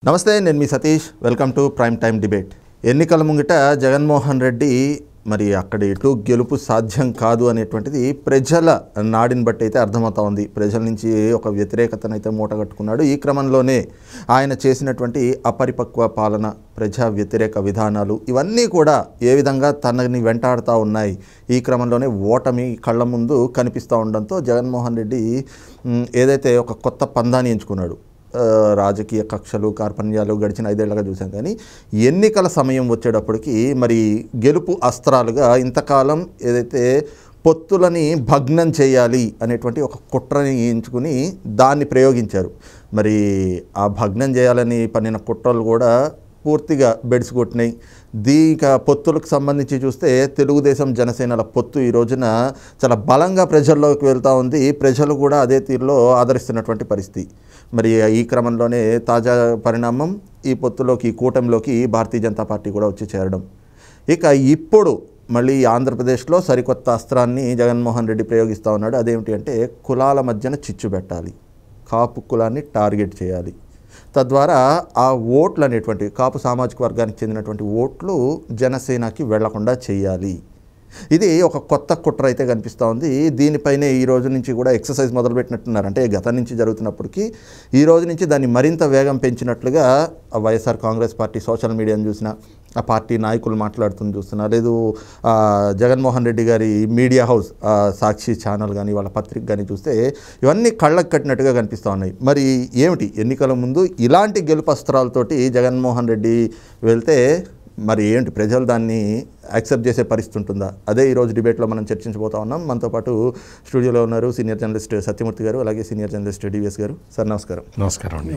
నమస్తే, నేను మీ Satish. Welcome to prime time debate. ఎన్నికల ముంగిట జగన్మోహన్ రెడ్డి మరి అక్కడ ఎటు గెలుపు సాధ్యం కాదు అనేటువంటిది ప్రజల నాడిని బట్టి అయితే అర్థమవుతా ఉంది. ప్రజల నుంచి ఒక వ్యతిరేకతను అయితే మూటగట్టుకున్నాడు. ఈ క్రమంలోనే ఆయన చేసినటువంటి అపరిపక్వ పాలన, ప్రజా వ్యతిరేక విధానాలు ఇవన్నీ కూడా ఏ విధంగా తనని వెంటాడుతూ ఉన్నాయి. ఈ క్రమంలోనే ఓటమి కళ్ళ ముందు కనిపిస్తూ ఉండడంతో జగన్మోహన్ రెడ్డి ఏదైతే ఒక కొత్త పందాన్ని ఎంచుకున్నాడు. రాజకీయ కక్షలు, కార్పణ్యాలు గడిచిన 5 ఏళ్లుగా చూసాం. కానీ ఎన్నికల సమయం వచ్చేటప్పటికి మరి గెలుపు అస్త్రాలుగా ఇంతకాలం ఏదైతే పొత్తులని భగ్నం చేయాలి అనేటువంటి ఒక కుట్రని ఎంచుకుని దాన్ని ప్రయోగించారు. మరి ఆ భగ్నం చేయాలని పన్నిన కుట్రలు కూడా పూర్తిగా బెడిసి కొట్టినాయి. పొత్తులకు సంబంధించి చూస్తే తెలుగుదేశం జనసేనల పొత్తు ఈ రోజున చాలా బలంగా ప్రజల్లోకి వెళ్తూ ఉంది. ప్రజలు కూడా అదే తీరులో ఆదరిస్తున్నటువంటి పరిస్థితి. మరి ఈ క్రమంలోనే తాజా పరిణామం ఈ పొత్తులోకి, కూటమిలోకి భారతీయ జనతా పార్టీ కూడా వచ్చి చేరడం. ఇక ఇప్పుడు మళ్ళీ ఆంధ్రప్రదేశ్లో సరికొత్త అస్త్రాన్ని జగన్మోహన్ రెడ్డి ప్రయోగిస్తూ ఉన్నాడు. అదేమిటి అంటే కులాల మధ్యన చిచ్చు పెట్టాలి, కాపు కులాన్ని టార్గెట్ చేయాలి. తద్వారా ఆ ఓట్లు అనేటువంటి కాపు సామాజిక వర్గానికి చెందినటువంటి ఓట్లు జనసేనకి వెళ్లకుండా చేయాలి. ఇది ఒక కొత్త కుట్ర అయితే కనిపిస్తూ ఉంది. దీనిపైనే ఈ రోజు నుంచి కూడా ఎక్సర్సైజ్ మొదలుపెట్టినట్టున్నారు. అంటే గతం నుంచి జరుగుతున్నప్పటికీ ఈ రోజు నుంచి దాన్ని మరింత వేగం పెంచినట్లుగా వైఎస్ఆర్ కాంగ్రెస్ పార్టీ సోషల్ మీడియాను చూసినా, ఆ పార్టీ నాయకులు మాట్లాడుతుంది చూస్తున్నా, లేదు జగన్మోహన్ రెడ్డి గారి మీడియా హౌస్ సాక్షి ఛానల్ కానీ వాళ్ళ పత్రిక కానీ చూస్తే ఇవన్నీ కళ్ళకు కట్టినట్టుగా కనిపిస్తూ ఉన్నాయి. మరి ఏమిటి ఎన్నికల ముందు ఇలాంటి గెలుపస్త్రాలతోటి జగన్మోహన్ రెడ్డి వెళ్తే మరి ఏంటి ప్రజలు దాన్ని యాక్సెప్ట్ చేసే పరిస్థితి ఉంటుందా? అదే ఈరోజు డిబేట్లో మనం చర్చించబోతా ఉన్నాం. మనతో పాటు స్టూడియోలో ఉన్నారు సీనియర్ జర్నలిస్ట్ సత్యమూర్తి గారు, అలాగే సీనియర్ జర్నలిస్ట్ డివిఎస్ గారు. సార్ నమస్కారం. నమస్కారం అండి.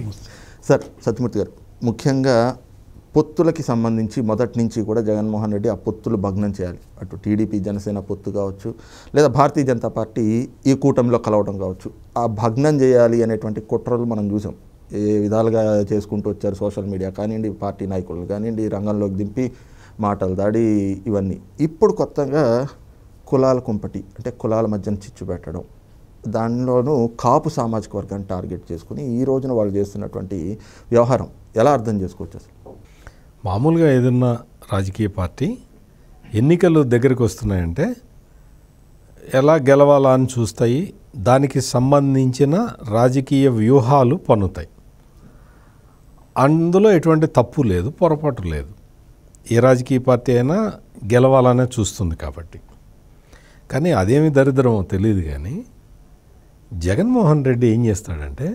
సార్ సత్యమూర్తి గారు, ముఖ్యంగా పొత్తులకి సంబంధించి మొదటి నుంచి కూడా జగన్మోహన్ రెడ్డి ఆ పొత్తులు భగ్నం చేయాలి. అటు టీడీపీ జనసేన పొత్తు కావచ్చు, లేదా భారతీయ జనతా పార్టీ ఈ కూటమిలో కలవడం కావచ్చు, ఆ భగ్నం చేయాలి అనేటువంటి కుట్రలు మనం చూసాం. ఏ విధాలుగా చేసుకుంటూ వచ్చారు. సోషల్ మీడియా కానివ్వండి, పార్టీ నాయకులు కానివ్వండి, రంగంలోకి దింపి మాటలు దాడి, ఇవన్నీ. ఇప్పుడు కొత్తగా కులాల కుంపటి, అంటే కులాల మధ్యన చిచ్చు పెట్టడం, దానిలోనూ కాపు సామాజిక వర్గాన్ని టార్గెట్ చేసుకుని ఈ రోజున వాళ్ళు చేస్తున్నటువంటి వ్యవహారం ఎలా అర్థం చేసుకోవచ్చు అసలు? మామూలుగా ఏదన్నా రాజకీయ పార్టీ ఎన్నికలు దగ్గరికి వస్తున్నాయంటే ఎలా గెలవాలా అని చూస్తాయి. దానికి సంబంధించిన రాజకీయ వ్యూహాలు పన్నుతాయి. అందులో ఎటువంటి తప్పు లేదు, పొరపాటు లేదు. ఏ రాజకీయ పార్టీ అయినా గెలవాలనే చూస్తుంది కాబట్టి. కానీ అదేమి దరిద్రమో తెలియదు. కానీ జగన్మోహన్ రెడ్డి ఏం చేస్తాడంటే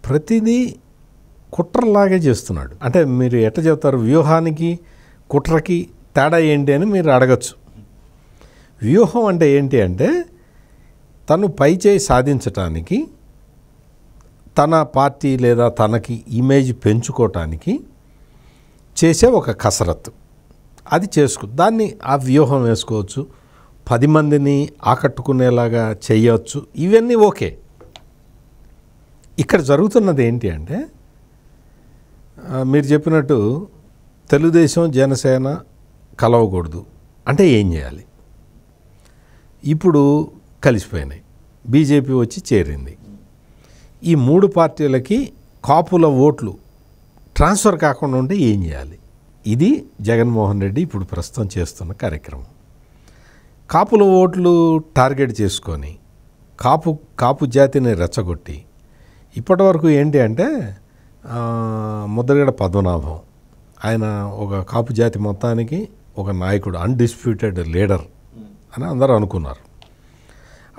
ప్రతిదీ కుట్రలాగే చేస్తున్నాడు. అంటే మీరు ఎట్లా చెప్తారు, వ్యూహానికి కుట్రకి తేడా ఏంటి అని మీరు అడగచ్చు. వ్యూహం అంటే ఏంటి అంటే తను పైచేయి సాధించటానికి, తన పార్టీ లేదా తనకి ఇమేజ్ పెంచుకోవటానికి చేసే ఒక కసరత్తు. అది దాన్ని ఆ వ్యూహం వేసుకోవచ్చు, 10 మందిని ఆకట్టుకునేలాగా చేయవచ్చు. ఇవన్నీ ఓకే. ఇక్కడ జరుగుతున్నది ఏంటి అంటే మీరు చెప్పినట్టు తెలుగుదేశం జనసేన కలవకూడదు అంటే ఏం చేయాలి? ఇప్పుడు కలిసిపోయినాయి, బీజేపీ వచ్చి చేరింది. ఈ 3 పార్టీలకి కాపుల ఓట్లు ట్రాన్స్ఫర్ కాకుండా ఉంటే ఏం చేయాలి? ఇది జగన్మోహన్ రెడ్డి ఇప్పుడు ప్రస్తుతం చేస్తున్న కార్యక్రమం. కాపుల ఓట్లు టార్గెట్ చేసుకొని కాపు జాతిని రెచ్చగొట్టి ఇప్పటి వరకు ఏంటి అంటే ముద్రగడ పద్మనాభం ఆయన ఒక కాపు జాతి మొత్తానికి ఒక నాయకుడు, అన్డిస్ప్యూటెడ్ లీడర్ అని అందరూ అనుకున్నారు.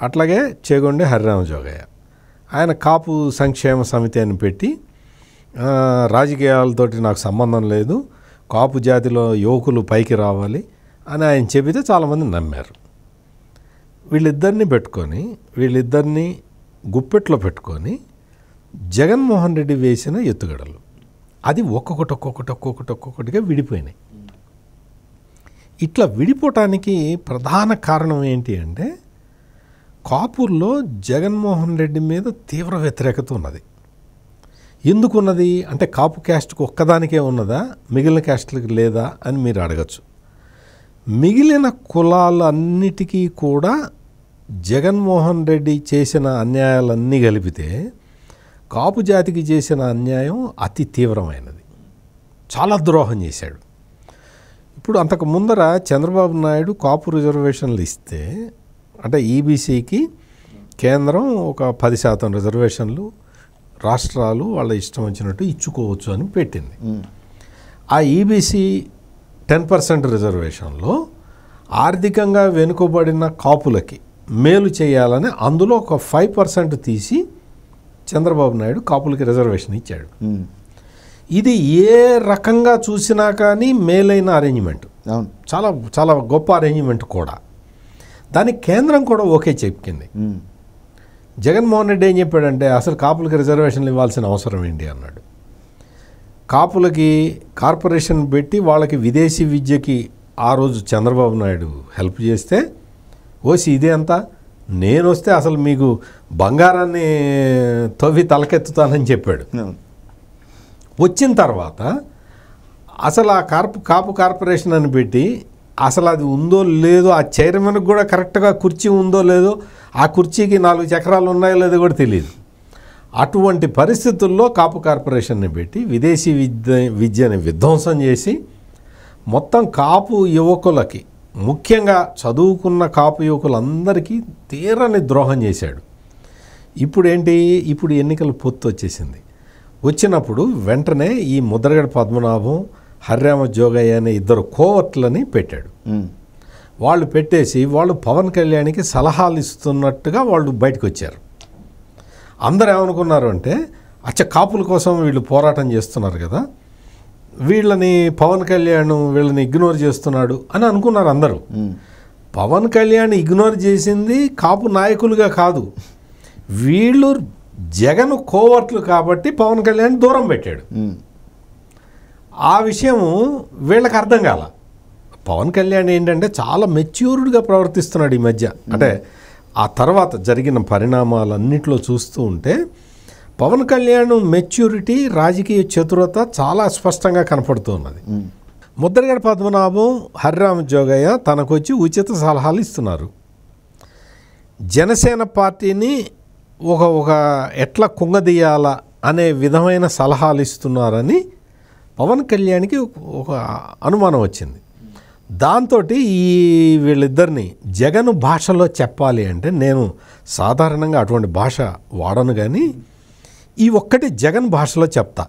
అట్లాగే చేగొండి హరిరామజోగయ్య ఆయన కాపు సంక్షేమ సమితి అని పెట్టి రాజకీయాలతోటి నాకు సంబంధం లేదు, కాపు జాతిలో యువకులు పైకి రావాలి అని ఆయన చెబితే చాలామంది నమ్మారు. వీళ్ళిద్దరిని గుప్పెట్లో పెట్టుకొని జగన్మోహన్ రెడ్డి వేసిన ఎత్తుగడలు అది ఒక్కొక్కటిగా విడిపోయినాయి. ఇట్లా విడిపోవటానికి ప్రధాన కారణం ఏంటి అంటే కాపుల్లో జగన్మోహన్ రెడ్డి మీద తీవ్ర వ్యతిరేకత ఉన్నది. ఎందుకున్నది అంటే కాపు క్యాస్ట్కి ఒక్కదానికే ఉన్నదా, మిగిలిన క్యాస్ట్లకు లేదా అని మీరు అడగచ్చు. మిగిలిన కులాలన్నిటికీ కూడా జగన్మోహన్ రెడ్డి చేసిన అన్యాయాలన్నీ కలిపితే కాపు జాతికి చేసిన అన్యాయం అతి తీవ్రమైనది, చాలా ద్రోహం చేశాడు. ఇప్పుడు అంతకు ముందర చంద్రబాబు నాయుడు కాపు రిజర్వేషన్లు ఇస్తే, అంటే ఈబీసీకి కేంద్రం ఒక 10% రిజర్వేషన్లు రాష్ట్రాలు వాళ్ళ ఇష్టం వచ్చినట్టు ఇచ్చుకోవచ్చు అని పెట్టింది. ఆ ఈబీసీ 10% రిజర్వేషన్లో ఆర్థికంగా వెనుకబడిన కాపులకి మేలు చేయాలని అందులో ఒక 5% తీసి చంద్రబాబు నాయుడు కాపులకి రిజర్వేషన్ ఇచ్చాడు. ఇది ఏ రకంగా చూసినా కానీ మేలైన అరేంజ్మెంట్, చాలా చాలా గొప్ప అరేంజ్మెంట్ కూడా. దానికి కేంద్రం కూడా ఓకే చెప్పింది. జగన్మోహన్ రెడ్డి ఏం చెప్పాడంటే అసలు కాపులకి రిజర్వేషన్లు ఇవ్వాల్సిన అవసరం ఏంటి అన్నాడు. కాపులకి కార్పొరేషన్ పెట్టి వాళ్ళకి విదేశీ విద్యకి ఆ రోజు చంద్రబాబు నాయుడు హెల్ప్ చేస్తే ఓసి ఇదే అంతా, నేను వస్తే అసలు మీకు బంగారాన్ని తవ్వి తలకెత్తుతానని చెప్పాడు. వచ్చిన తర్వాత అసలు ఆ కాపు కార్పొరేషన్ అని పెట్టి అసలు అది ఉందో లేదో, ఆ చైర్మన్కి కూడా కరెక్ట్గా కుర్చీ ఉందో లేదో, ఆ కుర్చీకి 4 చక్రాలు ఉన్నాయో లేదో కూడా తెలియదు. అటువంటి పరిస్థితుల్లో కాపు కార్పొరేషన్ని పెట్టి విదేశీ విద్యని విధ్వంసం చేసి మొత్తం కాపు యువకులకి, ముఖ్యంగా చదువుకున్న కాపు యువకులందరికీ తీరని ద్రోహం చేశాడు. ఇప్పుడు ఎన్నికల పొత్తు వచ్చేసింది. వచ్చినప్పుడు వెంటనే ఈ ముద్రగడ పద్మనాభం, హర్రామ జోగయ్య అనే 2 కోవర్ట్లని పెట్టాడు. వాళ్ళు పెట్టేసి వాళ్ళు పవన్ కళ్యాణ్కి సలహాలు ఇస్తున్నట్టుగా వాళ్ళు బయటకు వచ్చారు. అందరూ ఏమనుకున్నారు అంటే కాపుల కోసం వీళ్ళు పోరాటం చేస్తున్నారు కదా, వీళ్ళని పవన్ కళ్యాణ్ వీళ్ళని ఇగ్నోర్ చేస్తున్నాడు అని అనుకున్నారు అందరూ. పవన్ కళ్యాణ్ ఇగ్నోర్ చేసింది కాపు నాయకులుగా కాదు, వీళ్ళు జగన్ కోవర్ట్లు కాబట్టి పవన్ కళ్యాణ్ దూరం పెట్టాడు. ఆ విషయం వీళ్ళకి అర్థం కాల. పవన్ కళ్యాణ్ ఏంటంటే చాలా మెచ్యూర్డ్గా ప్రవర్తిస్తున్నాడు ఈ మధ్య. అంటే ఆ తర్వాత జరిగిన పరిణామాలన్నింటిలో చూస్తూ ఉంటే పవన్ కళ్యాణ్ మెచ్యూరిటీ, రాజకీయ చతురత చాలా స్పష్టంగా కనపడుతూ ఉన్నది. ముద్రగడ పద్మనాభం, హర్రామ జోగయ్య తనకొచ్చి ఉచిత సలహాలు ఇస్తున్నారు. జనసేన పార్టీని ఒక ఎట్లా కుంగదీయాలా అనే విధమైన సలహాలు ఇస్తున్నారని పవన్ కళ్యాణ్కి ఒక అనుమానం వచ్చింది. దాంతో వీళ్ళిద్దరిని జగన్ భాషలో చెప్పాలి అంటే, నేను సాధారణంగా అటువంటి భాష వాడను కానీ ఈ ఒక్కటి జగన్ భాషలో చెప్తా,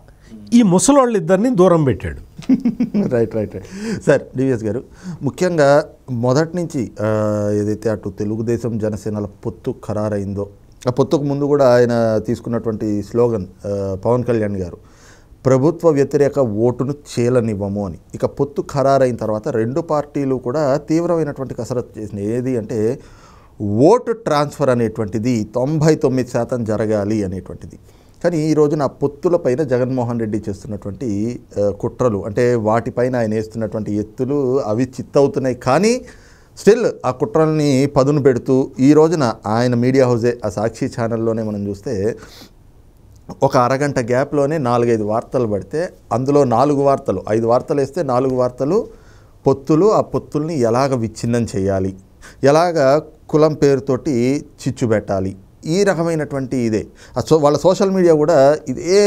ఈ ముసలోళ్ళిద్దరిని దూరం పెట్టాడు. రైట్. సార్ డివిఎస్ గారు, ముఖ్యంగా మొదటి నుంచి ఏదైతే అటు తెలుగుదేశం జనసేనల పొత్తు ఖరారైందో, ఆ పొత్తుకు ముందు కూడా ఆయన తీసుకున్నటువంటి స్లోగన్ పవన్ కళ్యాణ్ గారు, ప్రభుత్వ వ్యతిరేక ఓటును చీలనివ్వము అని. ఇక పొత్తు ఖరారైన తర్వాత 2 పార్టీలు కూడా తీవ్రమైనటువంటి కసరత్తు చేసినాయి. ఏది అంటే ఓటు ట్రాన్స్ఫర్ అనేటువంటిది 99% జరగాలి అనేటువంటిది. కానీ ఈ రోజున ఆ పొత్తులపైన జగన్మోహన్ రెడ్డి చేస్తున్నటువంటి కుట్రలు, అంటే వాటిపైన ఆయన వేస్తున్నటువంటి ఎత్తులు అవి చిత్తవుతున్నాయి. కానీ స్టిల్ ఆ కుట్రల్ని పదును పెడుతూ ఈ రోజున ఆయన మీడియా హౌజే, ఆ సాక్షి ఛానల్లోనే మనం చూస్తే ఒక అరగంట గ్యాప్లోనే 4-5 వార్తలు పడితే అందులో 4 వార్తలు, 5 వార్తలు వేస్తే 4 వార్తలు పొత్తులు, ఆ పొత్తుల్ని ఎలాగ విచ్ఛిన్నం చేయాలి, ఎలాగ కులం పేరుతోటి చిచ్చు పెట్టాలి, ఈ రకమైనటువంటి ఇదే వాళ్ళ సోషల్ మీడియా కూడా ఇదే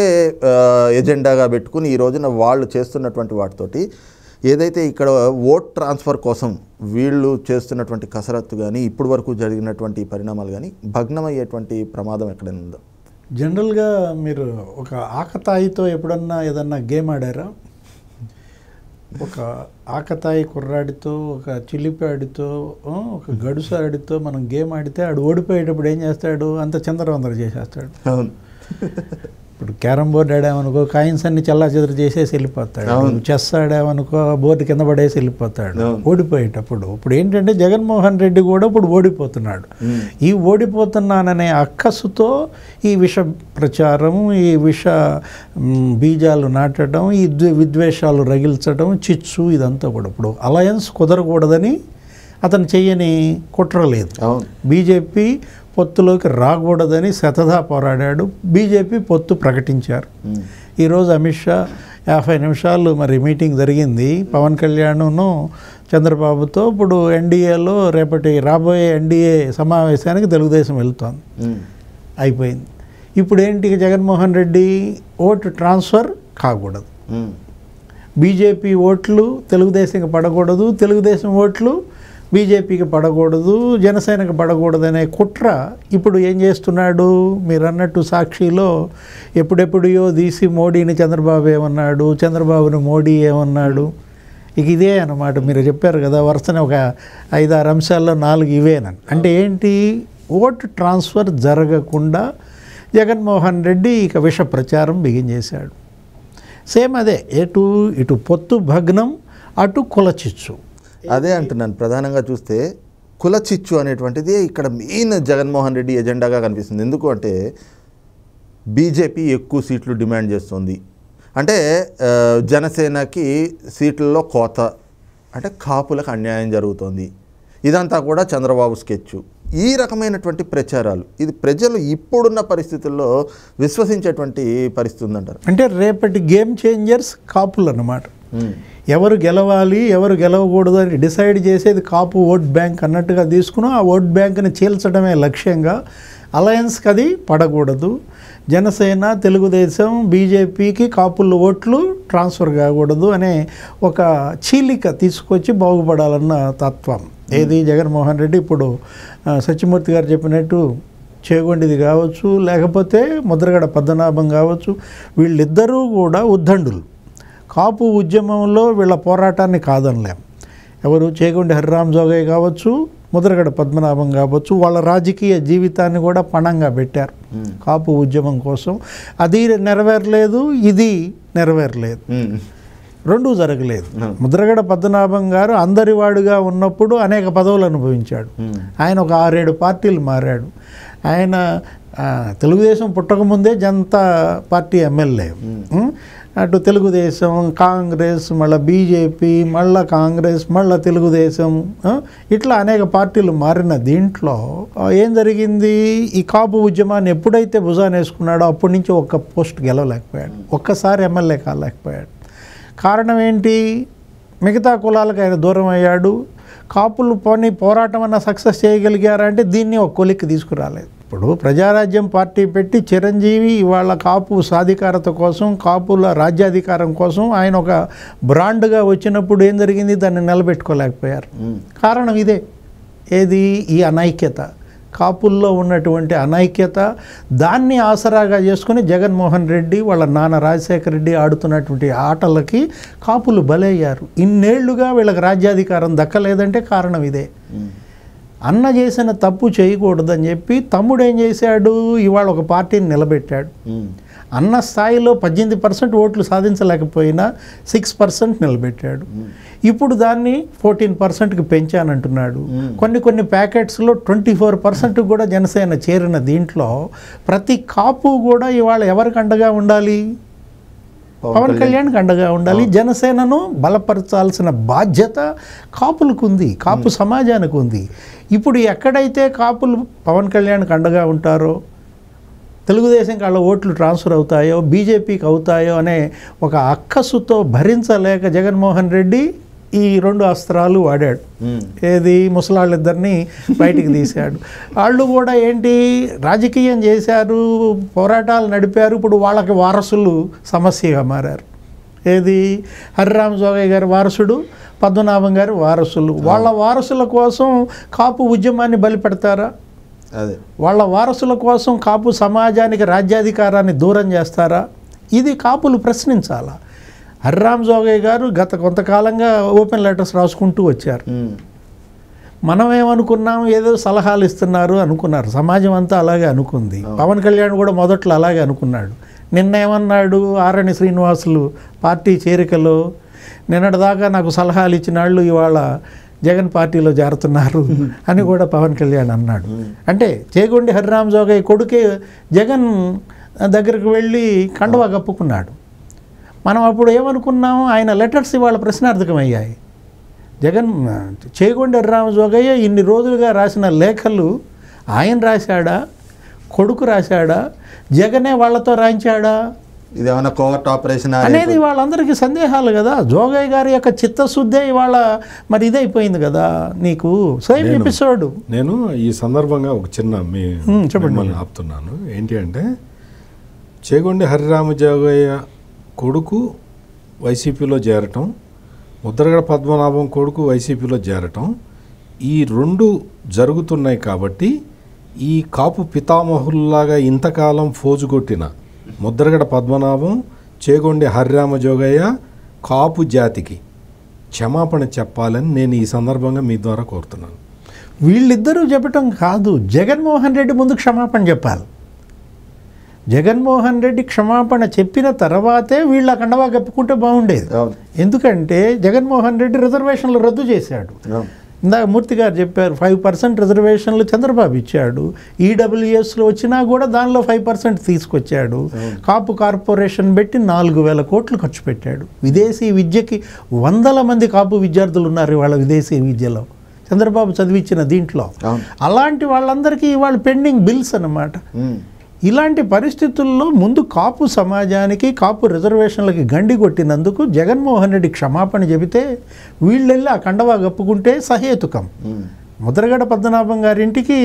ఎజెండాగా పెట్టుకుని ఈ రోజున వాళ్ళు చేస్తున్నటువంటి వాటితోటి ఏదైతే ఇక్కడ ఓట్ ట్రాన్స్ఫర్ కోసం వీళ్ళు చేస్తున్నటువంటి కసరత్తు కానీ ఇప్పటి వరకు జరిగినటువంటి పరిణామాలు కానీ భగ్నమయ్యేటువంటి ప్రమాదం ఎక్కడైనా ఉందో? జనరల్గా మీరు ఒక ఆకతాయితో ఎప్పుడన్నా ఏదన్నా గేమ్ ఆడారా? ఒక ఆకతాయి కుర్రాడితో, ఒక చిల్లిపాడితో, ఒక గడుసాడితో మనం గేమ్ ఆడితే ఆడు ఓడిపోయేటప్పుడు ఏం చేస్తాడు? అంత చిందరవందర చేసేస్తాడు. అవును. ఇప్పుడు క్యారమ్ బోర్డు ఆడామనుకో కాయిన్స్ అన్ని చల్లాచెదరు చేసేసి వెళ్ళిపోతాడు. చెస్ ఆడామనుకో బోర్డు కింద పడేసి వెళ్ళిపోతాడు ఓడిపోయేటప్పుడు. ఇప్పుడు ఏంటంటే జగన్మోహన్ రెడ్డి కూడా ఇప్పుడు ఓడిపోతున్నాడు. ఈ ఓడిపోతున్నాననే అక్కసుతో ఈ విష ప్రచారం, ఈ విష బీజాలు నాటడం, ఈ విద్వేషాలు రగిల్చడం, చిచ్చు, ఇదంతా కూడా ఇప్పుడు అలయన్స్ కుదరకూడదని అతను చెయ్యని కుట్ర లేదు. బీజేపీ పొత్తులోకి రాకూడదని శతదా పోరాడాడు. బీజేపీ పొత్తు ప్రకటించారు. ఈరోజు అమిత్ షా 50 నిమిషాలు మరి మీటింగ్ జరిగింది పవన్ కళ్యాణ్ను చంద్రబాబుతో. ఇప్పుడు ఎన్డీఏలో రాబోయే ఎన్డీఏ సమావేశానికి తెలుగుదేశం వెళ్తోంది. అయిపోయింది. ఇప్పుడు ఏంటి జగన్మోహన్ రెడ్డి ఓటు ట్రాన్స్ఫర్ కాకూడదు, బీజేపీ ఓట్లు తెలుగుదేశంకి పడకూడదు, తెలుగుదేశం ఓట్లు బీజేపీకి పడకూడదు, జనసేనకి పడకూడదు అనే కుట్ర ఇప్పుడు ఏం చేస్తున్నాడు? మీరు అన్నట్టు సాక్షిలో ఎప్పుడెప్పుడో తీసి మోడీని చంద్రబాబు ఏమన్నాడు, చంద్రబాబుని మోడీ ఏమన్నాడు, ఇక ఇదే అన్నమాట. మీరు చెప్పారు కదా వరుసనే ఒక 5-6 అంశాల్లో 4 ఇవేనని. అంటే ఏంటి? ఓటు ట్రాన్స్ఫర్ జరగకుండా జగన్మోహన్ రెడ్డి ఇక విష ప్రచారం బిగించేశాడు. సేమ్ అదే, ఇటు పొత్తు భగ్నం, అటు కులచిచ్చు. అదే అంటున్నాను. ప్రధానంగా చూస్తే కులచిచ్చు అనేటువంటిది ఇక్కడ మెయిన్ జగన్మోహన్ రెడ్డి ఎజెండాగా కనిపిస్తుంది. ఎందుకు అంటే బీజేపీ ఎక్కువ సీట్లు డిమాండ్ చేస్తుంది, అంటే జనసేనకి సీట్లలో కోత, అంటే కాపులకు అన్యాయం జరుగుతోంది, ఇదంతా కూడా చంద్రబాబు స్కెచ్. ఈ రకమైనటువంటి ప్రచారాలు ఇది ప్రజలు ఇప్పుడున్న పరిస్థితుల్లో విశ్వసించేటువంటి పరిస్థితి ఉందంటారు. అంటే రేపటి గేమ్ చేంజర్స్ కాపులు అన్నమాట. ఎవరు గెలవాలి ఎవరు గెలవకూడదు అని డిసైడ్ చేసేది కాపు ఓట్ బ్యాంక్ అన్నట్టుగా తీసుకుని ఆ ఓట్ బ్యాంక్ని చీల్చడమే లక్ష్యంగా అలయన్స్కి అది పడకూడదు. జనసేన, తెలుగుదేశం, బీజేపీకి కాపుల ఓట్లు ట్రాన్స్ఫర్ కాకూడదు అనే ఒక చీలిక తీసుకొచ్చి బాగుపడాలన్న తత్వం. ఏది జగన్మోహన్ రెడ్డి ఇప్పుడు సత్యమూర్తి గారు చెప్పినట్టు చేగొండిది కావచ్చు, లేకపోతే ముద్రగడ పద్మనాభం కావచ్చు, వీళ్ళిద్దరూ కూడా ఉద్దండులు. కాపు ఉద్యమంలో వీళ్ళ పోరాటాన్ని కాదనలేం. ఎవరు? చేగొండి హరిరామ్ జోగయ్య కావచ్చు, ముద్రగడ పద్మనాభం కావచ్చు, వాళ్ళ రాజకీయ జీవితాన్ని కూడా పణంగా పెట్టారు కాపు ఉద్యమం కోసం. అది నెరవేరలేదు, ఇది నెరవేరలేదు, రెండూ జరగలేదు. ముద్రగడ పద్మనాభం గారు అందరివాడుగా ఉన్నప్పుడు అనేక పదవులు అనుభవించాడు. ఆయన ఒక 6-7 పార్టీలు మారాడు. ఆయన తెలుగుదేశం పుట్టకముందే జనతా పార్టీ ఎమ్మెల్యే. అటు తెలుగుదేశం, కాంగ్రెస్, మళ్ళీ బీజేపీ, మళ్ళీ కాంగ్రెస్, మళ్ళీ తెలుగుదేశం, ఇట్లా అనేక పార్టీలు మారిన దీంట్లో ఏం జరిగింది? ఈ కాపు ఉద్యమాన్ని ఎప్పుడైతే భుజాన్ని వేసుకున్నాడో అప్పటి నుంచి ఒక్క పోస్ట్ గెలవలేకపోయాడు, ఒక్కసారి ఎమ్మెల్యే కాలేకపోయాడు. కారణం ఏంటి? మిగతా కులాలకు ఆయన దూరం అయ్యాడు. కాపులు పోరాటం అన్న సక్సెస్ చేయగలిగారంటే దీన్ని ఒక కొలిక్కి తీసుకురాలేదు. ఇప్పుడు ప్రజారాజ్యం పార్టీ పెట్టి చిరంజీవి ఇవాళ కాపు సాధికారత కోసం, కాపుల రాజ్యాధికారం కోసం ఆయన ఒక బ్రాండ్గా వచ్చినప్పుడు ఏం జరిగింది? దాన్ని నిలబెట్టుకోలేకపోయారు. కారణం ఇదే. ఏది? ఈ అనైక్యత, కాపుల్లో ఉన్నటువంటి అనైక్యత. దాన్ని ఆసరాగా చేసుకుని జగన్మోహన్ రెడ్డి వాళ్ళ నాన్న రాజశేఖర రెడ్డి ఆడుతున్నటువంటి ఆటలకి కాపులు బలయ్యారు. ఇన్నేళ్లుగా వీళ్ళకి రాజ్యాధికారం దక్కలేదంటే కారణం ఇదే. అన్న చేసిన తప్పు చేయకూడదని చెప్పి తమ్ముడు ఏం చేశాడు? ఇవాళ ఒక పార్టీని నిలబెట్టాడు. అన్న స్థాయిలో 18% ఓట్లు సాధించలేకపోయినా 6% నిలబెట్టాడు. ఇప్పుడు దాన్ని 14%కి పెంచానంటున్నాడు. కొన్ని ప్యాకెట్స్లో 24% కూడా జనసేన చేరిన దీంట్లో ప్రతి కాపు కూడా ఇవాళ ఎవరికి అండగా ఉండాలి? పవన్ కళ్యాణ్కి అండగా ఉండాలి. జనసేనను బలపరచాల్సిన బాధ్యత కాపులకు ఉంది, కాపు సమాజానికి ఉంది. ఇప్పుడు ఎక్కడైతే కాపులు పవన్ కళ్యాణ్కి అండగా ఉంటారో, తెలుగుదేశంకి వాళ్ళ ఓట్లు ట్రాన్స్ఫర్ అవుతాయో, బీజేపీకి అవుతాయో అనే ఒక అక్కసుతో భరించలేక జగన్మోహన్ రెడ్డి ఈ 2 అస్త్రాలు వాడాడు. ఏది? ముసలాళ్ళిద్దరిని బయటికి తీశాడు. వాళ్ళు కూడా ఏంటి? రాజకీయం చేశారు, పోరాటాలు నడిపారు. ఇప్పుడు వాళ్ళకి వారసులు సమస్యగా మారారు. ఏది? హరిరామ్ జోగయ్య గారి వారసుడు, పద్మనాభం గారి వారసులు. వాళ్ళ వారసుల కోసం కాపు ఉద్యమాన్ని బలిపెడతారా? అదే. వాళ్ళ వారసుల కోసం కాపు సమాజానికి రాజ్యాధికారాన్ని దూరం చేస్తారా? ఇది కాపులు ప్రశ్నించాలా. హరిరామ్ జోగయ్య గారు గత కొంతకాలంగా ఓపెన్ లెటర్స్ రాసుకుంటూ వచ్చారు. మనం ఏమనుకున్నాం? ఏదో సలహాలు ఇస్తున్నారు అనుకున్నారు. సమాజం అంతా అలాగే అనుకుంది. పవన్ కళ్యాణ్ కూడా మొదట్లో అలాగే అనుకున్నాడు. నిన్న ఏమన్నాడు? ఆరణి శ్రీనివాసులు పార్టీ చేరికలో నిన్నటిదాకా నాకు సలహాలు ఇచ్చిన వాళ్ళు ఇవాళ జగన్ పార్టీలో చేరుతున్నారు అని కూడా పవన్ కళ్యాణ్ అన్నాడు. అంటే చేగొండి హరిరామ్ జోగయ్య కొడుకే జగన్ దగ్గరికి వెళ్ళి కండువా కప్పుకున్నాడు. మనం అప్పుడు ఏమనుకున్నాం? ఆయన లెటర్స్ ఇవాళ ప్రశ్నార్థకమయ్యాయి. చేగొండి హరిరామ్ జోగయ్య ఇన్ని రోజులుగా రాసిన లేఖలు ఆయన రాశాడా, కొడుకు రాశాడా, జగనే వాళ్ళతో రాయించాడా? ఇదేమన్నా కోవర్ట్ ఆపరేషన్ అనేది వాళ్ళందరికీ సందేహాలు కదా. జోగయ్య గారి యొక్క చిత్తశుద్ధే ఇవాళ మరి ఇదైపోయింది కదా. నీకు సేమ్ ఎపిసోడ్. నేను ఈ సందర్భంగా ఒక చిన్న మిమ్మల్ని ఆపుతున్నాను. ఏంటి అంటే చేగొండి హరిరామజోగయ్య కొడుకు వైసీపీలో చేరటం, ముద్రగడ పద్మనాభం కొడుకు వైసీపీలో చేరటం, ఈ రెండు జరుగుతున్నాయి. కాబట్టి ఈ కాపు పితామహుల్లాగా ఇంతకాలం ఫోజు కొట్టిన ముద్రగడ పద్మనాభం, చేగొండి హరిరామజోగయ్య కాపు జాతికి క్షమాపణ చెప్పాలని నేను ఈ సందర్భంగా మీ ద్వారా కోరుతున్నాను. వీళ్ళిద్దరూ చెప్పటం కాదు, జగన్మోహన్ రెడ్డి ముందు క్షమాపణ చెప్పాలి. జగన్మోహన్ రెడ్డి క్షమాపణ చెప్పిన తర్వాతే వీళ్ళ కండవా కప్పుకుంటే బాగుండేది. ఎందుకంటే జగన్మోహన్ రెడ్డి రిజర్వేషన్లు రద్దు చేశాడు. ఇందాక మూర్తి గారు చెప్పారు 5% రిజర్వేషన్లు చంద్రబాబు ఇచ్చాడు. ఈడబ్ల్యూఎస్లో వచ్చినా కూడా దానిలో 5% తీసుకొచ్చాడు. కాపు కార్పొరేషన్ పెట్టి 4,000 కోట్లు ఖర్చు పెట్టాడు. విదేశీ విద్యకి 100 మంది కాపు విద్యార్థులు ఉన్నారు ఇవాళ విదేశీ విద్యలో, చంద్రబాబు చదివించిన దీంట్లో. అలాంటి వాళ్ళందరికీ ఇవాళ పెండింగ్ బిల్స్ అన్నమాట. ఇలాంటి పరిస్థితుల్లో ముందు కాపు సమాజానికి, కాపు రిజర్వేషన్లకి గండి కొట్టినందుకు జగన్మోహన్ రెడ్డి క్షమాపణ చెబితే వీళ్ళెళ్ళి ఆ కండవా కప్పుకుంటే సహేతుకం. ముద్రగడ పద్మనాభం గారింటికి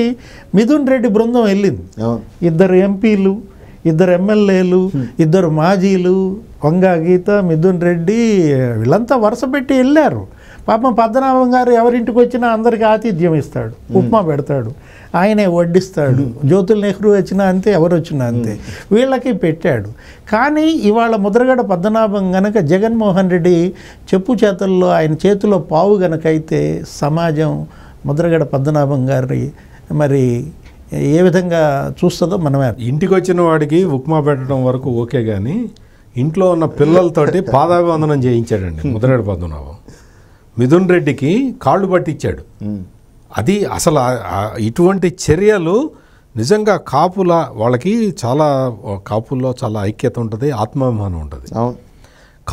మిథున్ రెడ్డి బృందం వెళ్ళింది. 2 ఎంపీలు, 2 ఎమ్మెల్యేలు, 2 మాజీలు, వంగా గీత, మిథున్ రెడ్డి వీళ్ళంతా వరుస పెట్టి వెళ్ళారు. పాపం పద్మనాభం గారు ఎవరింటికి వచ్చినా అందరికీ ఆతిథ్యం ఇస్తాడు, ఉప్మా పెడతాడు, ఆయనే వడ్డిస్తాడు. జ్యోతుల్ నెహ్రూ వచ్చినా అంతే, ఎవరు వచ్చినా అంతే, వీళ్ళకి పెట్టాడు. కానీ ఇవాళ ముద్రగడ పద్మనాభం గనక జగన్మోహన్ రెడ్డి చెప్పు చేతల్లో ఆయన చేతిలో పావు గనకైతే సమాజం ముద్రగడ పద్మనాభం గారి మరి ఏ విధంగా చూస్తుందో మనమే. ఇంటికి వచ్చిన వాడికి ఉప్మా పెట్టడం వరకు ఓకే, కానీ ఇంట్లో ఉన్న పిల్లలతోటి పాదాభివందనం చేయించాడండి ముద్రగడ పద్మనాభం. మిథున్ రెడ్డికి కాళ్ళు పట్టించాడు. అది అసలు ఇటువంటి చర్యలు నిజంగా కాపుల వాళ్ళకి కాపుల్లో చాలా ఐక్యత ఉంటుంది, ఆత్మాభిమానం ఉంటుంది.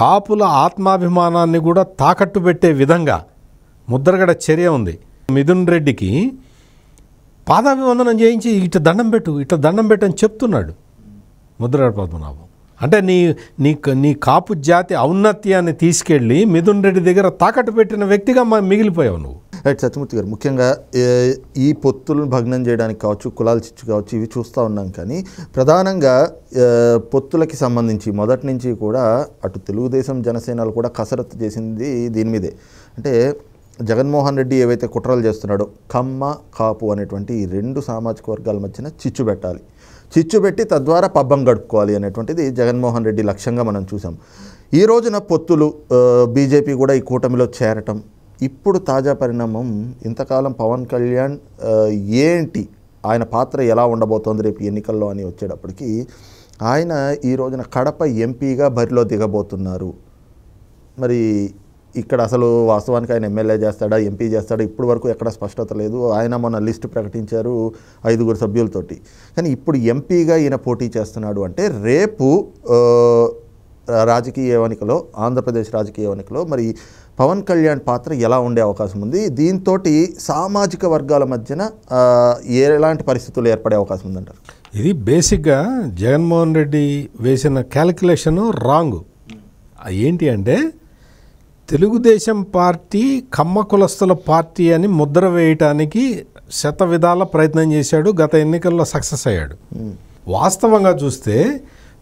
కాపుల ఆత్మాభిమానాన్ని కూడా తాకట్టు పెట్టే విధంగా ముద్రగడ చర్య ఉంది. మిథున్ రెడ్డికి పాదాభివందనం చేయించి ఇట్లా దండం పెట్టు అని చెప్తున్నాడు ముద్రగడ పద్మనాభం. అంటే నీ కాపు జాతి ఔన్నత్యాన్ని తీసుకెళ్ళి మిథున్ రెడ్డి దగ్గర తాకట్టు పెట్టిన వ్యక్తిగా మిగిలిపోయావు నువ్వు. రైట్ సత్యమూర్తి గారు, ముఖ్యంగా ఈ పొత్తులను భగ్నం చేయడానికి కావచ్చు, కులాల చిచ్చు కావచ్చు, ఇవి చూస్తూ ఉన్నాం. కానీ ప్రధానంగా పొత్తులకి సంబంధించి మొదటి నుంచి కూడా అటు తెలుగుదేశం జనసేనలు కూడా కసరత్తు చేసింది దీని మీదే. అంటే జగన్మోహన్ రెడ్డి ఏవైతే కుట్రలు చేస్తున్నాడో కమ్మ కాపు అనేటువంటి ఈ 2 సామాజిక వర్గాల మధ్యన చిచ్చు పెట్టాలి, చిచ్చు పెట్టి తద్వారా పబ్బం గడుపుకోవాలి అనేటువంటిది జగన్మోహన్ రెడ్డి లక్ష్యంగా మనం చూసాం. ఈ రోజున పొత్తులు, బీజేపీ కూడా ఈ కూటమిలో చేరటం, ఇప్పుడు తాజా పరిణామం. ఇంతకాలం పవన్ కళ్యాణ్ ఏంటి ఆయన పాత్ర ఎలా ఉండబోతోంది రేపు ఎన్నికల్లో అని వచ్చేటప్పటికి ఆయన ఈ రోజున కడప ఎంపీగా బరిలో దిగబోతున్నారు. మరి ఇక్కడ అసలు వాస్తవానికి ఆయన ఎమ్మెల్యే చేస్తాడా, ఎంపీ చేస్తాడా, ఇప్పుడు వరకు ఎక్కడ స్పష్టత లేదు. ఆయన మొన్న లిస్టు ప్రకటించారు 5 సభ్యులతోటి. కానీ ఇప్పుడు ఎంపీగా ఈయన పోటీ చేస్తున్నాడు అంటే రేపు రాజకీయ ఎన్నికలో, ఆంధ్రప్రదేశ్ రాజకీయ ఎన్నికలో మరి పవన్ కళ్యాణ్ పాత్ర ఎలా ఉండే అవకాశం ఉంది? దీంతో సామాజిక వర్గాల మధ్యన ఎలాంటి పరిస్థితులు ఏర్పడే అవకాశం ఉందంటారు? ఇది బేసిక్గా జగన్మోహన్ రెడ్డి వేసిన క్యాలిక్యులేషను రాంగ్. ఏంటి అంటే తెలుగుదేశం పార్టీ కమ్మ కులస్తుల పార్టీ అని ముద్ర వేయటానికి శతవిధాల ప్రయత్నం చేశాడు. గత ఎన్నికల్లో సక్సెస్ అయ్యాడు. వాస్తవంగా చూస్తే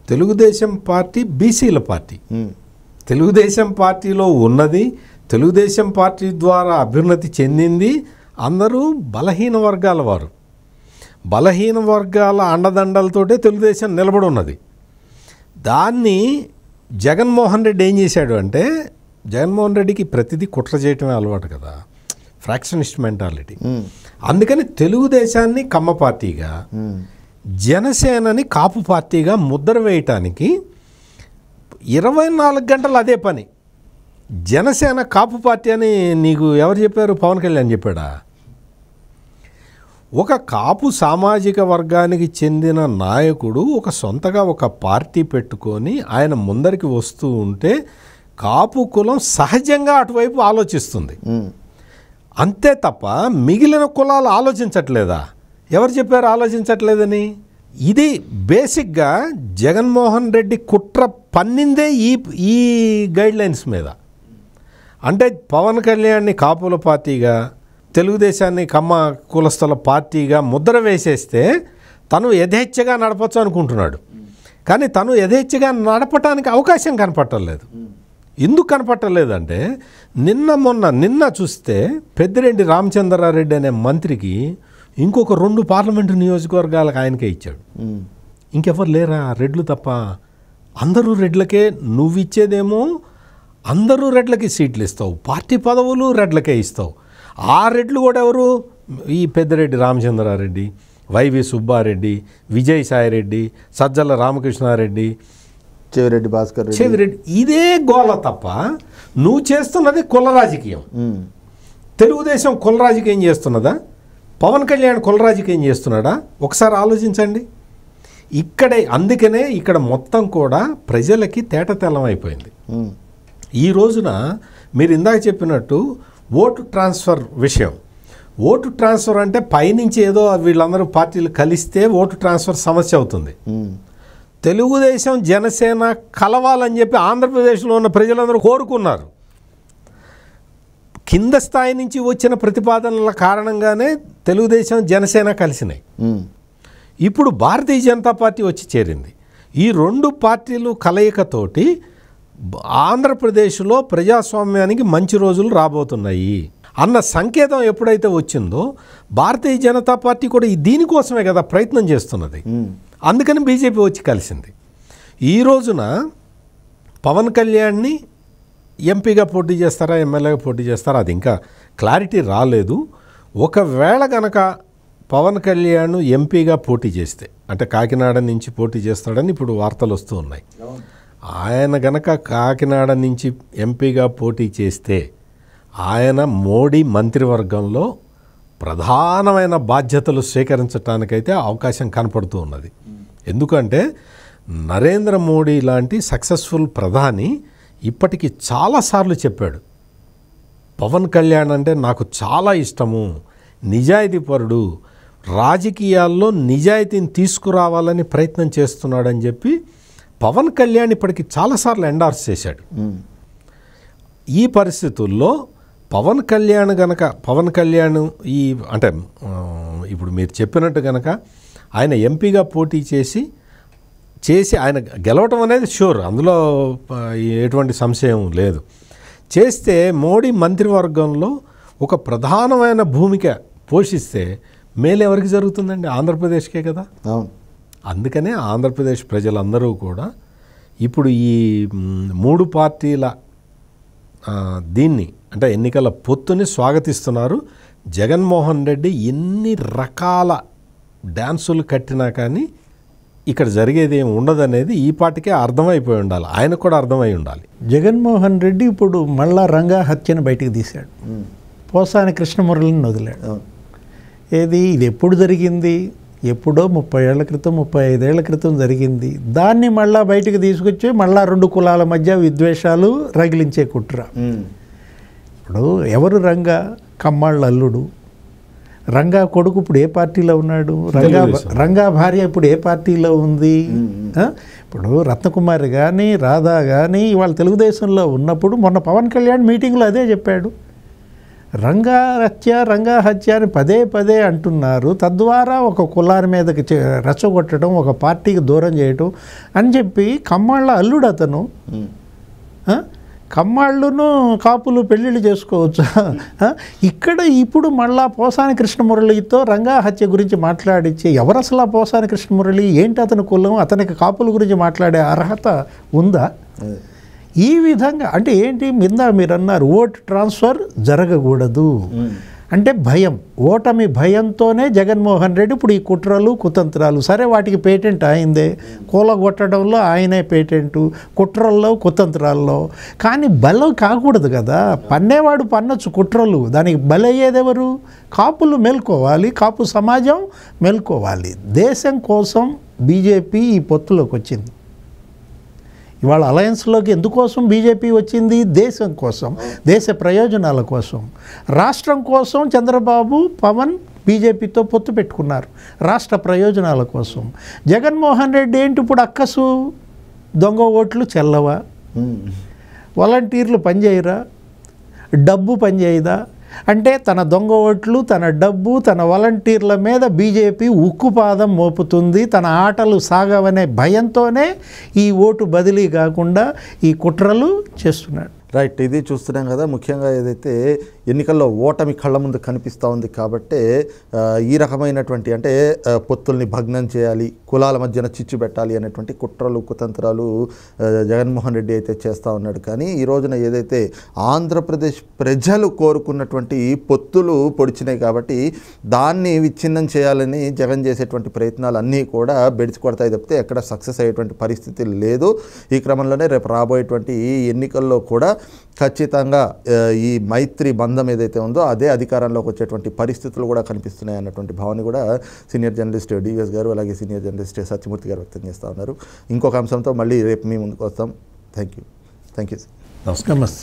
తెలుగుదేశం పార్టీ బీసీల పార్టీ. తెలుగుదేశం పార్టీలో ఉన్నది, తెలుగుదేశం పార్టీ ద్వారా అభ్యున్నతి చెందింది అందరూ బలహీన వర్గాల వారు. బలహీన వర్గాల అండదండలతోటే తెలుగుదేశం నిలబడి ఉన్నది. దాన్ని జగన్మోహన్ రెడ్డి ఏం చేశాడు అంటే, జగన్మోహన్ రెడ్డికి ప్రతిదీ కుట్ర చేయటమే అలవాటు కదా, ఫ్రాక్షనిస్ట్ మెంటాలిటీ. అందుకని తెలుగుదేశాన్ని కమ్మ పార్టీగా, జనసేనని కాపు పార్టీగా ముద్ర వేయటానికి 24 గంటలు అదే పని. జనసేన కాపు పార్టీ అని నీకు ఎవరు చెప్పారు? పవన్ కళ్యాణ్ చెప్పాడా? ఒక కాపు సామాజిక వర్గానికి చెందిన నాయకుడు సొంతగా ఒక పార్టీ పెట్టుకొని ఆయన ముందరికి వస్తూ ఉంటే కాపు కులం సహజంగా అటువైపు ఆలోచిస్తుంది. అంతే తప్ప మిగిలిన కులాలు ఆలోచించట్లేదా? ఎవరు చెప్పారు ఆలోచించట్లేదని? ఇది బేసిక్గా జగన్మోహన్ రెడ్డి కుట్ర పన్నిందే ఈ గైడ్లైన్స్ మీద. అంటే పవన్ కళ్యాణ్ని కాపుల పార్టీగా, తెలుగుదేశాన్ని కమ్మ కులస్తుల పార్టీగా ముద్ర వేసేస్తే తను యథేచ్ఛగా నడపచ్చు అనుకుంటున్నాడు. కానీ తను యథేచ్ఛగా నడపటానికి అవకాశం కనపట్టలేదు. ఎందుకు కనపట్టలేదంటే నిన్న చూస్తే పెద్దిరెడ్డి రామచంద్రారెడ్డి అనే మంత్రికి ఇంకొక 2 పార్లమెంటు నియోజకవర్గాలకు ఆయనకే ఇచ్చాడు. ఇంకెవరు లేరా రెడ్లు తప్ప. అందరూ రెడ్లకే, నువ్వు ఇచ్చేదేమో అందరూ రెడ్లకి సీట్లు ఇస్తావు, పార్టీ పదవులు రెడ్లకే ఇస్తావు. ఆ రెడ్లు కూడా ఎవరు? ఈ పెద్దిరెడ్డి రామచంద్రారెడ్డి, వైవి సుబ్బారెడ్డి, విజయసాయిరెడ్డి, సజ్జల రామకృష్ణారెడ్డి, చెవిరెడ్డి భాస్కర్ రెడ్డి, చెవిరెడ్డి. ఇదే గోల తప్ప నువ్వు చేస్తున్నది కుల రాజకీయం. తెలుగుదేశం కుల రాజకీయం చేస్తున్నదా? పవన్ కళ్యాణ్ కుల రాజకీయం చేస్తున్నాడా? ఒకసారి ఆలోచించండి. అందుకనే ఇక్కడ మొత్తం కూడా ప్రజలకి తేటతెల్లం అయిపోయింది. ఈ రోజున మీరు ఇందాక చెప్పినట్టు ఓటు ట్రాన్స్ఫర్ విషయం. ఓటు ట్రాన్స్ఫర్ అంటే పైనుంచి ఏదో వీళ్ళందరూ పార్టీలు కలిస్తే ఓటు ట్రాన్స్ఫర్ సమస్య అవుతుంది. తెలుగుదేశం జనసేన కలవాలని చెప్పి ఆంధ్రప్రదేశ్లో ఉన్న ప్రజలందరూ కోరుకున్నారు. కింద స్థాయి నుంచి వచ్చిన ప్రతిపాదనల కారణంగానే తెలుగుదేశం జనసేన కలిసినాయి. ఇప్పుడు భారతీయ జనతా పార్టీ వచ్చి చేరింది. ఈ 2 పార్టీలు కలయికతోటి ఆంధ్రప్రదేశ్లో ప్రజాస్వామ్యానికి మంచి రోజులు రాబోతున్నాయి అన్న సంకేతం ఎప్పుడైతే వచ్చిందో భారతీయ జనతా పార్టీ కూడా దీనికోసమే కదా ప్రయత్నం చేస్తున్నది. అందుకని బీజేపీ వచ్చి కలిసింది. ఈ రోజున పవన్ కళ్యాణ్ని ఎంపీగా పోటీ చేస్తారా, ఎమ్మెల్యేగా పోటీ చేస్తారా, అది ఇంకా క్లారిటీ రాలేదు. ఒకవేళ గనక పవన్ కళ్యాణ్ ఎంపీగా పోటీ చేస్తే, అంటే కాకినాడ నుంచి పోటీ చేస్తాడని ఇప్పుడు వార్తలు వస్తూ ఉన్నాయి. ఆయన గనక కాకినాడ నుంచి ఎంపీగా పోటీ చేస్తే ఆయన మోడీ మంత్రివర్గంలో ప్రధానమైన బాధ్యతలు స్వీకరించడానికైతే అవకాశం కనపడుతూ ఉన్నది. ఎందుకంటే నరేంద్ర మోడీ లాంటి సక్సెస్ఫుల్ ప్రధాని ఇప్పటికి చాలాసార్లు చెప్పాడు, పవన్ కళ్యాణ్ అంటే నాకు చాలా ఇష్టము, నిజాయితీపరుడు, రాజకీయాల్లో నిజాయితీని తీసుకురావాలని ప్రయత్నం చేస్తున్నాడని చెప్పి పవన్ కళ్యాణ్ ఇప్పటికి చాలాసార్లు ఎండార్స్ చేశాడు. ఈ పరిస్థితుల్లో పవన్ కళ్యాణ్ అంటే ఇప్పుడు మీరు చెప్పినట్టు కనుక ఆయన ఎంపీగా పోటీ చేసి ఆయన గెలవటం అనేది షూర్, అందులో ఎటువంటి సంశయం లేదు. చేస్తే మోడీ మంత్రివర్గంలో ఒక ప్రధానమైన భూమిక పోషిస్తే మేలు ఎవరికి జరుగుతుందండి? ఆంధ్రప్రదేశ్కే కదా. అందుకనే ఆంధ్రప్రదేశ్ ప్రజలందరూ కూడా ఇప్పుడు ఈ 3 పార్టీల దీన్ని అంటే ఎన్నికల పొత్తుని స్వాగతిస్తున్నారు. జగన్మోహన్ రెడ్డి ఎన్ని రకాల డ్యాన్సులు కట్టినా కానీ ఇక్కడ జరిగేది ఏమి ఉండదనేది ఈ పార్టీకే అర్థమైపోయి ఉండాలి, ఆయనకు కూడా అర్థమై ఉండాలి. జగన్మోహన్ రెడ్డి ఇప్పుడు మళ్ళా రంగా హత్యను బయటికి తీశాడు, పోసాని కృష్ణమురళిని వదిలాడు. ఇది ఎప్పుడు జరిగింది? ఎప్పుడో 30 ఏళ్ల క్రితం 35 ఏళ్ల క్రితం జరిగింది. దాన్ని మళ్ళా బయటకు తీసుకొచ్చి మళ్ళా 2 కులాల మధ్య విద్వేషాలు రగిలించే కుట్ర. ఇప్పుడు ఎవరు రంగా? కమ్మాళ్ళ అల్లుడు. రంగా కొడుకు ఇప్పుడు ఏ పార్టీలో ఉన్నాడు? రంగా భార్య ఇప్పుడు ఏ పార్టీలో ఉంది? ఇప్పుడు రత్నకుమారి కానీ రాధా కానీ ఇవాళ తెలుగుదేశంలో ఉన్నప్పుడు మొన్న పవన్ కళ్యాణ్ మీటింగ్లో అదే చెప్పాడు, రంగా హత్య అని పదే అంటున్నారు, తద్వారా ఒక కులారి మీదకి రెచ్చగొట్టడం, ఒక పార్టీకి దూరం చేయటం అని చెప్పి కమ్మాళ్ళ అల్లుడు అతను. కమ్మాళ్ళను కాపులు పెళ్ళిళ్ళు చేసుకోవచ్చా? ఇక్కడ ఇప్పుడు మళ్ళా పోసాని కృష్ణమురళితో రంగా హత్య గురించి మాట్లాడించి ఎవరు అసలు ఆ పోసాని కృష్ణమురళి, ఏంటి అతని కులం, అతనికి కాపుల గురించి మాట్లాడే అర్హత ఉందా? ఈ విధంగా అంటే ఏంటి? మీరు అన్నారు ఓట్ ట్రాన్స్ఫర్ జరగకూడదు అంటే భయం, ఓటమి భయంతోనే జగన్మోహన్ రెడ్డి ఇప్పుడు ఈ కుట్రలు కుతంత్రాలు. సరే వాటికి పేటెంట్ అయిందే, కూలగొట్టడంలో ఆయనే పేటెంటు, కుట్రల్లో కుతంత్రాల్లో. కానీ బలం కాకూడదు కదా, పన్నేవాడు పన్నొచ్చు కుట్రలు, దానికి బలయ్యేదెవరు? కాపులు మేల్కోవాలి, కాపు సమాజం మేల్కోవాలి. దేశం కోసం బీజేపీ ఈ పొత్తులోకి వచ్చింది. ఇవాళ అలయన్స్లోకి ఎందుకోసం బీజేపీ వచ్చింది? దేశం కోసం, దేశ ప్రయోజనాల కోసం, రాష్ట్రం కోసం. చంద్రబాబు పవన్ బీజేపీతో పొత్తు పెట్టుకున్నారు రాష్ట్ర ప్రయోజనాల కోసం. జగన్మోహన్ రెడ్డి ఏంటి ఇప్పుడు అక్కసు? దొంగ ఓట్లు చెల్లవా? వాలంటీర్లు పనిచేయరా? డబ్బు పనిచేయదా? అంటే తన దొంగ ఓట్లు, తన డబ్బు, తన వాలంటీర్ల మీద బీజేపీ ఉక్కుపాదం మోపుతుంది. తన ఆటలు సాగవనే భయంతోనే ఈ ఓటు బదిలీ కాకుండా ఈ కుట్రలు చేస్తున్నాడు. రైట్, ఇది చూస్తున్నాం కదా. ముఖ్యంగా ఏదైతే ఎన్నికల్లో ఓటమి కళ్ళ ముందు కనిపిస్తూ ఉంది కాబట్టే ఈ రకమైనటువంటి అంటే పొత్తుల్ని భగ్నం చేయాలి, కులాల మధ్యన చిచ్చు పెట్టాలి అనేటువంటి కుట్రలు కుతంత్రాలు జగన్మోహన్ రెడ్డి అయితే చేస్తూ ఉన్నాడు. కానీ ఈ రోజున ఏదైతే ఆంధ్రప్రదేశ్ ప్రజలు కోరుకున్నటువంటి పొత్తులు పొడిచినాయి కాబట్టి దాన్ని విచ్ఛిన్నం చేయాలని జగన్ చేసేటువంటి ప్రయత్నాలు అన్నీ కూడా బెడిచి కొడతాయి తప్పితే ఎక్కడ సక్సెస్ అయ్యేటువంటి పరిస్థితి లేదు. ఈ క్రమంలోనే రేపు రాబోయేటువంటి ఈ ఎన్నికల్లో కూడా ఖచ్చితంగా ఈ మైత్రి బంధం ఏదైతే ఉందో అదే అధికారంలోకి వచ్చేటువంటి పరిస్థితులు కూడా కనిపిస్తున్నాయి అన్నటువంటి భావన కూడా సీనియర్ జర్నలిస్ట్ డివిఎస్ గారు అలాగే సీనియర్ జర్నలిస్ట్ సత్యమూర్తి గారు వ్యక్తం చేస్తూ ఉన్నారు. ఇంకొక అంశంతో మళ్ళీ రేపు మీ ముందుకు వస్తాం. Thank you. నమస్తే.